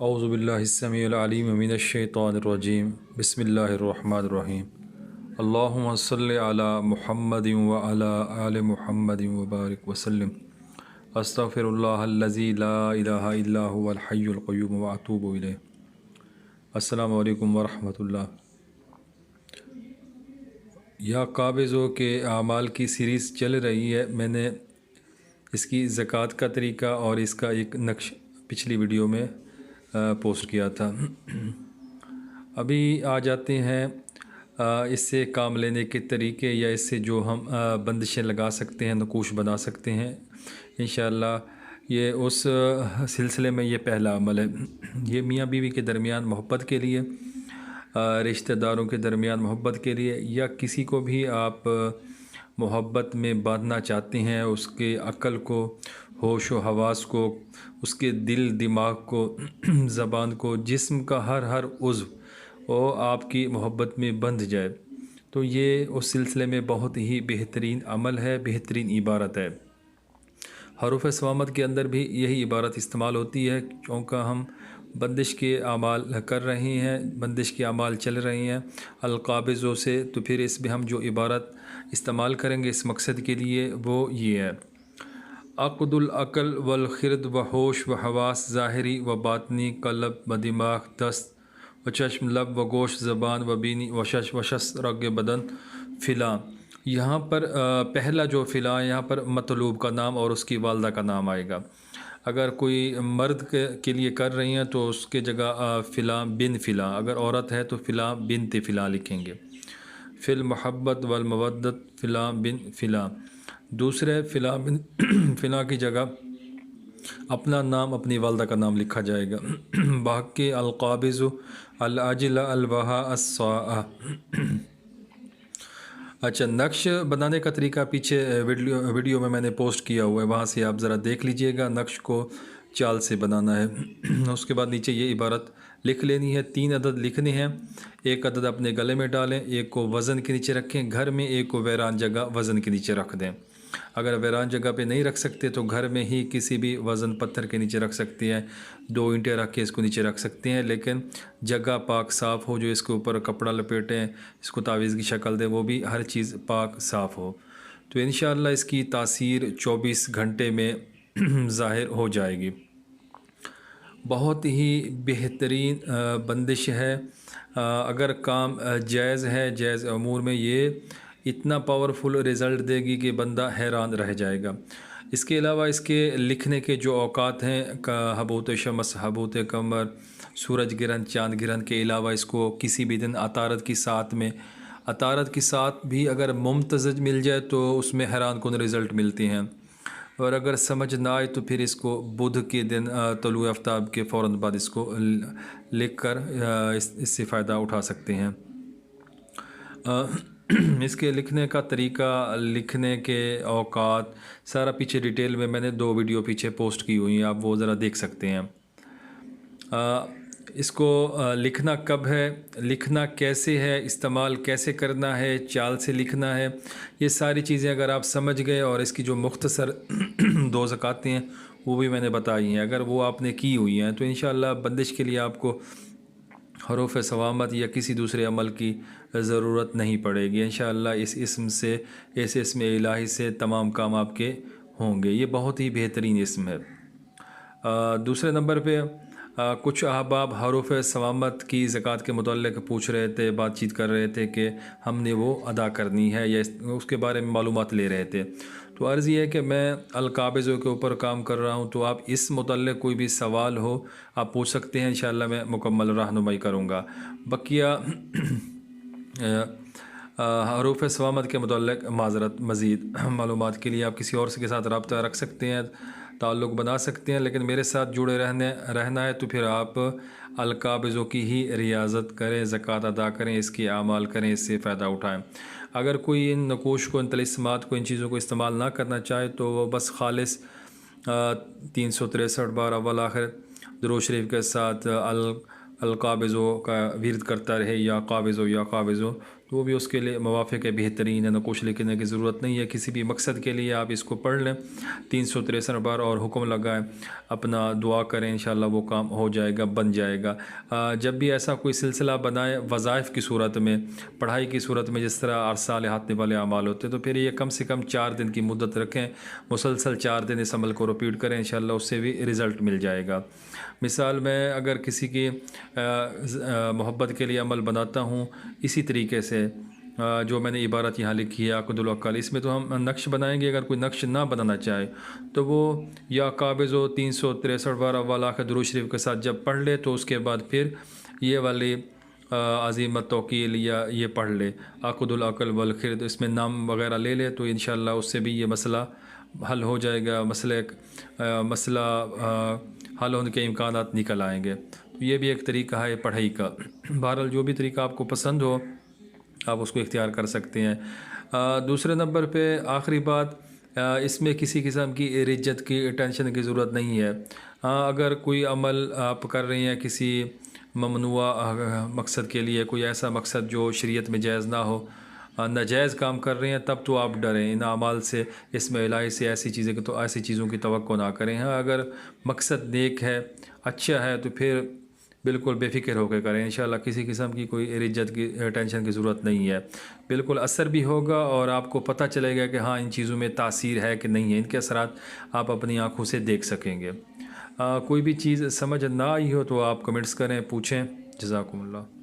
اعوذ باللہ السمیع العلیم من الشیطان الرجیم بسم اللہ الرحمن الرحیم اللہم صلی علی محمد وعلی آل محمد وبارک وسلم استغفر اللہ الذی لا الہ الا هو الحی القیوم واتوب الیہ۔ السلام علیکم ورحمۃ اللہ۔ یا قابضوں کے اعمال کی سیریز چل رہی ہے۔ میں نے اس کی زکوٰۃ کا طریقہ اور اس کا ایک نقش پچھلی ویڈیو میں پوسٹ کیا تھا۔ ابھی آ جاتے ہیں اس سے کام لینے کے طریقے یا اس سے جو ہم بندشیں لگا سکتے ہیں، نقوش بنا سکتے ہیں۔ انشاءاللہ یہ اس سلسلے میں یہ پہلا عمل ہے۔ یہ میاں بیوی کے درمیان محبت کے لیے، رشتہ داروں کے درمیان محبت کے لیے، یا کسی کو بھی آپ محبت میں باندھنا چاہتے ہیں، اس کے عقل کو، ہوش و حواس کو، اس کے دل دماغ کو، زبان کو، جسم کا ہر عضو وہ آپ کی محبت میں بندھ جائے، تو یہ اس سلسلے میں بہت ہی بہترین عمل ہے، بہترین عبارت ہے۔ حروف صوامت کے اندر بھی یہی عبارت استعمال ہوتی ہے، کیونکہ ہم بندش کے اعمال کر رہے ہیں، بندش کے اعمال چل رہے ہیں القابضوں سے، تو پھر اس میں ہم جو عبارت استعمال کریں گے اس مقصد کے لیے وہ یہ ہے: عقد العقل والخرد و ہوش و حواس، ظاہری و باطنی، قلب و دماغ، دست و چشم، لب و گوشت، زبان و بینی، وشش وشس، رگ بدن، فلاں۔ یہاں پر پہلا جو فلاں، یہاں پر مطلوب کا نام اور اس کی والدہ کا نام آئے گا۔ اگر کوئی مرد کے لیے کر رہی ہیں تو اس کے جگہ فلاں بن فلاں، اگر عورت ہے تو فلاں بنت فلاں لکھیں گے۔ فی المحبت والمودت، فلاں بن فلاں۔ دوسرے فلاں بن فلاں کی جگہ اپنا نام، اپنی والدہ کا نام لکھا جائے گا۔ باقی القابض العاجل الوہا الصاع۔ اچھا، نقش بنانے کا طریقہ پیچھے ویڈیو میں نے پوسٹ کیا ہوا ہے، وہاں سے آپ ذرا دیکھ لیجئے گا۔ نقش کو چال سے بنانا ہے۔ اس کے بعد نیچے یہ عبارت لکھ لینی ہے۔ 3 عدد لکھنے ہیں، 1 عدد اپنے گلے میں ڈالیں، 1 کو وزن کے نیچے رکھیں، گھر میں 1 کو ویران جگہ وزن کے نیچے رکھ دیں۔ اگر ویران جگہ پہ نہیں رکھ سکتے تو گھر میں ہی کسی بھی وزن پتھر کے نیچے رکھ سکتے ہیں، 2 اینٹیں رکھ کے اس کو نیچے رکھ سکتے ہیں، لیکن جگہ پاک صاف ہو، جو اس کے اوپر کپڑا لپیٹیں، اس کو تعویذ کی شکل دیں، وہ بھی ہر چیز پاک صاف ہو، تو انشاءاللہ اس کی تاثیر 24 گھنٹے میں ظاہر ہو جائے گی۔ بہت ہی بہترین بندش ہے۔ اگر کام جائز ہے، جائز امور میں، یہ اتنا پاورفل رزلٹ دے گی کہ بندہ حیران رہ جائے گا۔ اس کے علاوہ اس کے لکھنے کے جو اوقات ہیں، حبوط شمس، حبوط قمر، سورج گرہن، چاند گرہن کے علاوہ اس کو کسی بھی دن عطارد کی ساتھ میں، عطارد کی ساتھ بھی اگر ممتزج مل جائے تو اس میں حیران کن رزلٹ ملتے ہیں، اور اگر سمجھ نہ آئے تو پھر اس کو بدھ کے دن طلوع آفتاب کے فوراً بعد اس کو لکھ کر اس سے فائدہ اٹھا سکتے ہیں۔ اس کے لکھنے کا طریقہ، لکھنے کے اوقات، سارا پیچھے ڈیٹیل میں نے 2 ویڈیو پیچھے پوسٹ کی ہوئی ہیں، آپ وہ ذرا دیکھ سکتے ہیں۔ اس کو لکھنا کب ہے، لکھنا کیسے ہے، استعمال کیسے کرنا ہے، چال سے لکھنا ہے، یہ ساری چیزیں اگر آپ سمجھ گئے، اور اس کی جو مختصر 2 زکوٰۃیں ہیں وہ بھی میں نے بتائی ہیں، اگر وہ آپ نے کی ہوئی ہیں تو انشاءاللہ بندش کے لیے آپ کو حروف صوامت یا کسی دوسرے عمل کی ضرورت نہیں پڑے گی۔ انشاءاللہ اس اسم سے، اس اسم الہی سے تمام کام آپ کے ہوں گے۔ یہ بہت ہی بہترین اسم ہے۔ دوسرے نمبر پہ کچھ احباب حروف صوامت کی زکوٰۃ کے متعلق پوچھ رہے تھے، بات چیت کر رہے تھے کہ ہم نے وہ ادا کرنی ہے، یا اس کے بارے میں معلومات لے رہے تھے۔ تو عرض یہ ہے کہ میں القابضوں کے اوپر کام کر رہا ہوں، تو آپ اس متعلق کوئی بھی سوال ہو آپ پوچھ سکتے ہیں، انشاءاللہ میں مکمل رہنمائی کروں گا۔ بقیہ حروف صوامت کے متعلق معذرت، مزید معلومات کے لیے آپ کسی اور کے ساتھ رابطہ رکھ سکتے ہیں، تعلق بنا سکتے ہیں، لیکن میرے ساتھ جڑے رہنا ہے تو پھر آپ القابضوں کی ہی ریاضت کریں، زکوٰۃ ادا کریں، اس کے اعمال کریں، اس سے فائدہ اٹھائیں۔ اگر کوئی ان نقوش کو، ان طلسمات کو، ان چیزوں کو استعمال نہ کرنا چاہے تو وہ بس خالص 363 بار اول آخر درود شریف کے ساتھ القابضوں کا ورد کرتا رہے، یا قابضوں یا قابضوں، تو وہ بھی اس کے لیے موافق ہے، بہترین ہے، نہ کچھ لکھنے کی ضرورت نہیں ہے، کسی بھی مقصد کے لیے آپ اس کو پڑھ لیں 363 بار اور حکم لگائیں، اپنا دعا کریں، انشاءاللہ وہ کام ہو جائے گا، بن جائے گا۔ جب بھی ایسا کوئی سلسلہ بنائے وظائف کی صورت میں، پڑھائی کی صورت میں، جس طرح ارسال ہاتھ والے اعمال ہوتے تو پھر یہ کم سے کم 4 دن کی مدت رکھیں، مسلسل 4 دن اس عمل کو رپیٹ کریں، انشاءاللہ اس سے بھی رزلٹ مل جائے گا۔ مثال میں اگر کسی کی محبت کے لیے عمل بناتا ہوں، اسی طریقے سے جو میں نے عبارت یہاں لکھی ہے عقد العقال، اس میں تو ہم نقش بنائیں گے۔ اگر کوئی نقش نہ بنانا چاہے تو وہ یا قابض و 363 بار اول آخر درود شریف کے ساتھ جب پڑھ لے تو اس کے بعد پھر یہ والی عظیمت توکیل یا یہ پڑھ لے عقد العقل والخرد، اس میں نام وغیرہ لے لے تو انشاءاللہ اس سے بھی یہ مسئلہ حل ہو جائے گا، مسئلہ حل ہونے کے امکانات نکل آئیں گے۔ یہ بھی ایک طریقہ ہے پڑھائی کا۔ بہرحال جو بھی طریقہ آپ کو پسند ہو آپ اس کو اختیار کر سکتے ہیں۔ دوسرے نمبر پہ آخری بات، اس میں کسی قسم کی رجت کی ٹینشن کی ضرورت نہیں ہے۔ اگر کوئی عمل آپ کر رہے ہیں کسی ممنوع مقصد کے لیے، کوئی ایسا مقصد جو شریعت میں جائز نہ ہو، ناجائز کام کر رہے ہیں، تب تو آپ ڈریں ان اعمال سے، اس میں الہی سے ایسی چیزوں کی توقع نہ کریں۔ ہاں اگر مقصد نیک ہے، اچھا ہے، تو پھر بالکل بے فکر ہو کے کریں، انشاءاللہ کسی قسم کی کوئی رجت کی ٹینشن کی ضرورت نہیں ہے۔ بالکل اثر بھی ہوگا اور آپ کو پتہ چلے گا کہ ہاں ان چیزوں میں تاثیر ہے کہ نہیں ہے، ان کے اثرات آپ اپنی آنکھوں سے دیکھ سکیں گے۔ کوئی بھی چیز سمجھ نہ آئی ہو تو آپ کمنٹس کریں، پوچھیں۔ جزاکم اللہ۔